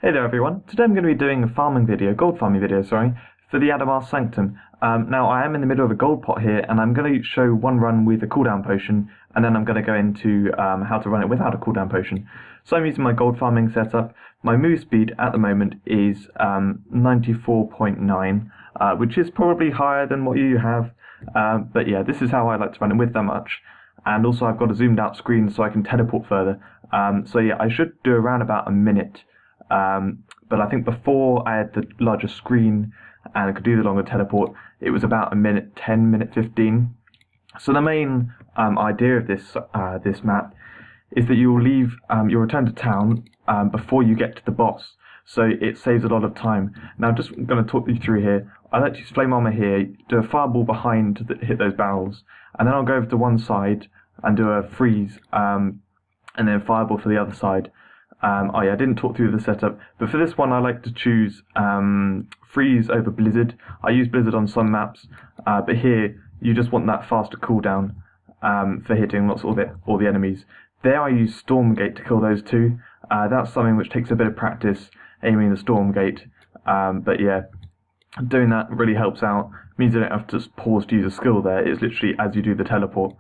Hey there everyone, today I'm going to be doing a farming video, gold farming video, sorry, for the Adamar Sanctum. Now I am in the middle of a gold pot here and I'm going to show one run with a cooldown potion and then I'm going to go into how to run it without a cooldown potion. So I'm using my gold farming setup. My move speed at the moment is 94.9, which is probably higher than what you have, but yeah, this is how I like to run it with that much. And also I've got a zoomed out screen so I can teleport further. So yeah, I should do around about a minute. But I think before I had the larger screen and I could do the longer teleport, it was about a minute 10, minute 15. So the main idea of this map is that you'll you'll return to town before you get to the boss. So it saves a lot of time. Now, just going to talk you through here. I like to use flame armor here, do a fireball behind to hit those barrels, and then I'll go over to one side and do a freeze, and then fireball for the other side. Oh yeah, I didn't talk through the setup, but for this one I like to choose freeze over blizzard. I use blizzard on some maps, but here you just want that faster cooldown for hitting lots of all the enemies. There I use Stormgate to kill those two. That's something which takes a bit of practice, aiming the Stormgate, but yeah, doing that really helps out. It means you don't have to pause to use a skill there, it's literally as you do the teleport.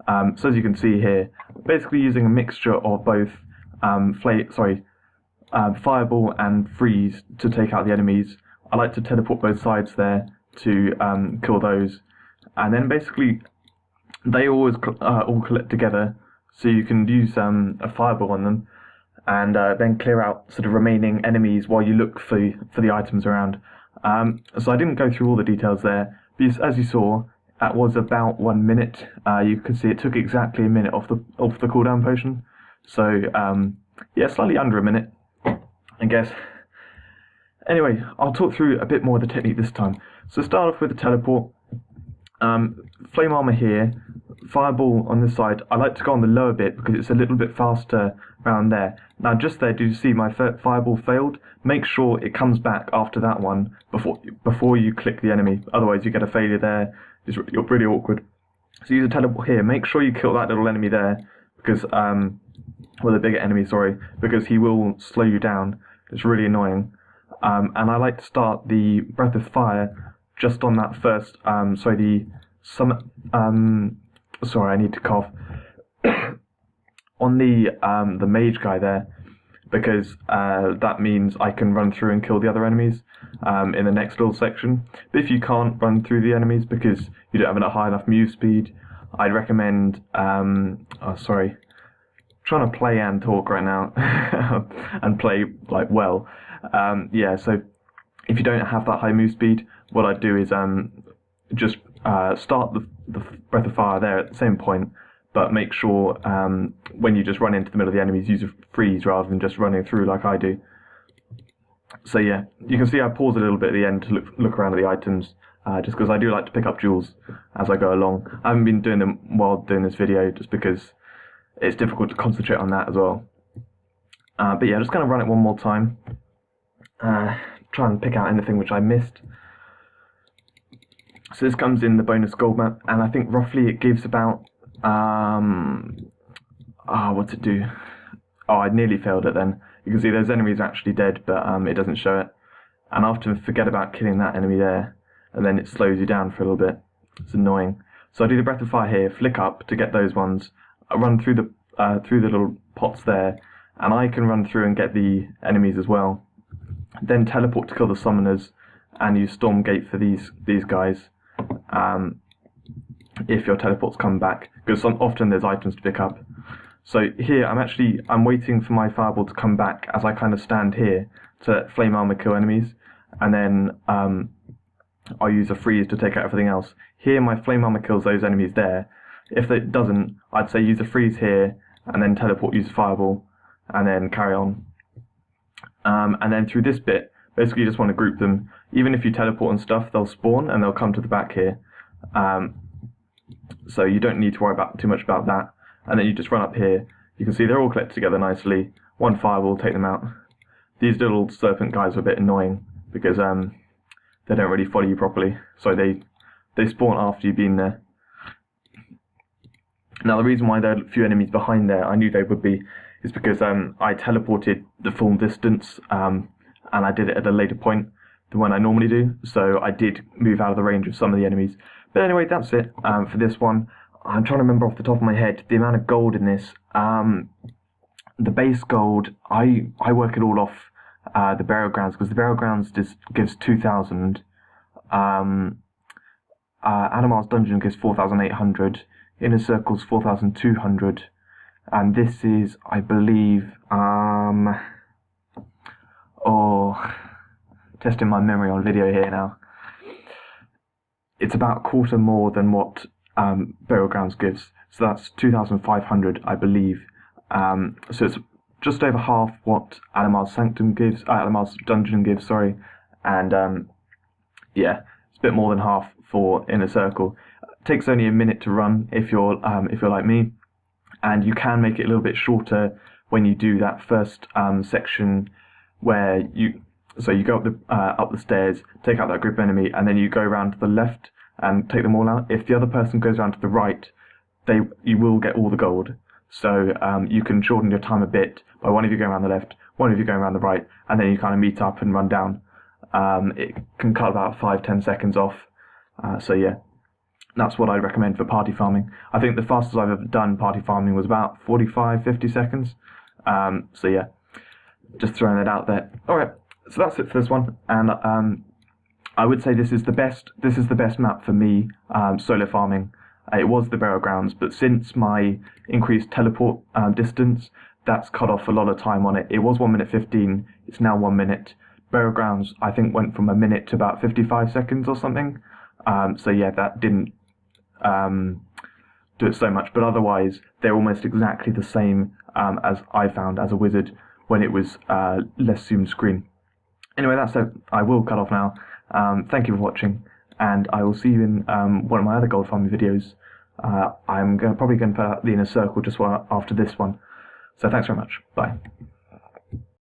So as you can see here, basically using a mixture of both fireball and freeze to take out the enemies. I like to teleport both sides there to kill those, and then basically they always all collect together, so you can use a fireball on them, and then clear out sort of remaining enemies while you look for the items around. So I didn't go through all the details there, because as you saw, that was about 1 minute. You can see it took exactly a minute off the cooldown potion. So, yeah, slightly under a minute, I guess. Anyway, I'll talk through a bit more of the technique this time. So start off with the teleport. Flame armor here, fireball on this side. I like to go on the lower bit because it's a little bit faster around there. Now just there, did you see my fireball failed? Make sure it comes back after that one before you click the enemy. Otherwise you get a failure there. You're pretty awkward. So use a teleport here. Make sure you kill that little enemy there because well, the bigger enemy, sorry, because he will slow you down. It's really annoying. And I like to start the Breath of Fire just on that first, sorry, I need to cough. On the mage guy there, because that means I can run through and kill the other enemies in the next little section. But if you can't run through the enemies because you don't have a high enough move speed, I'd recommend, trying to play and talk right now and play like well. Yeah, so if you don't have that high move speed, what I'd do is just start the Breath of Fire there at the same point, but make sure when you just run into the middle of the enemies, use a freeze rather than just running through like I do. So yeah, you can see I pause a little bit at the end to look around at the items, just because I do like to pick up jewels as I go along. I haven't been doing them while doing this video just because it's difficult to concentrate on that as well. But yeah, just going to run it one more time. Try and pick out anything which I missed. So this comes in the bonus gold map, and I think roughly it gives about what's it do? Oh, I nearly failed it then. You can see those enemies are actually dead, but it doesn't show it. And I often forget about killing that enemy there, and then it slows you down for a little bit. It's annoying. So I do the Breath of Fire here, flick up to get those ones. I run through the little pots there, and I can run through and get the enemies as well. Then teleport to kill the summoners, and use Stormgate for these guys. If your teleports come back, because often there's items to pick up. So here I'm waiting for my fireball to come back as I kind of stand here to flame armor kill enemies, and then I'll use a freeze to take out everything else. Here my flame armor kills those enemies there. If it doesn't, I'd say use a freeze here, and then teleport, use a fireball, and then carry on. And then through this bit, basically you just want to group them. Even if you teleport and stuff, they'll spawn and they'll come to the back here. So you don't need to worry too much about that. And then you just run up here. You can see they're all collected together nicely. One fireball, take them out. These little serpent guys are a bit annoying because they don't really follow you properly. So they spawn after you've been there. Now the reason why there are a few enemies behind there, I knew they would be, is because I teleported the full distance, and I did it at a later point than when I normally do, so I did move out of the range of some of the enemies. But anyway, that's it for this one. I'm trying to remember off the top of my head the amount of gold in this. The base gold, I work it all off the burial grounds, because the burial grounds gives 2,000. Adamar's dungeon gives 4,800. Inner Circle's 4,200. And this is, I believe, testing my memory on video here now. It's about a quarter more than what burial grounds gives. So that's 2,500, I believe. So it's just over half what Adamar's Sanctum gives, Adamar's dungeon gives, sorry. And yeah, it's a bit more than half for Inner Circle. It takes only a minute to run if you're like me, and you can make it a little bit shorter when you do that first section where you go up the stairs, take out that group enemy, and then you go around to the left and take them all out. If the other person goes around to the right, you will get all the gold. So you can shorten your time a bit by one of you going around the left, one of you going around the right, and then you kind of meet up and run down. It can cut about 5-10 seconds off. So yeah, that's what I'd recommend for party farming. I think the fastest I've ever done party farming was about 45-50 seconds. So yeah, just throwing that out there. Alright, so that's it for this one, and I would say this is the best map for me solo farming. It was the burial grounds, but since my increased teleport distance, that's cut off a lot of time on it. It was 1 minute 15, it's now 1 minute. Burial grounds, I think, went from a minute to about 55 seconds or something. So yeah, that didn't do it so much, but otherwise they're almost exactly the same as I found as a wizard when it was less zoomed screen. Anyway, that's it. I will cut off now. Thank you for watching, and I will see you in one of my other gold farming videos. I'm probably going to put out the Inner Circle just after this one. So thanks very much. Bye.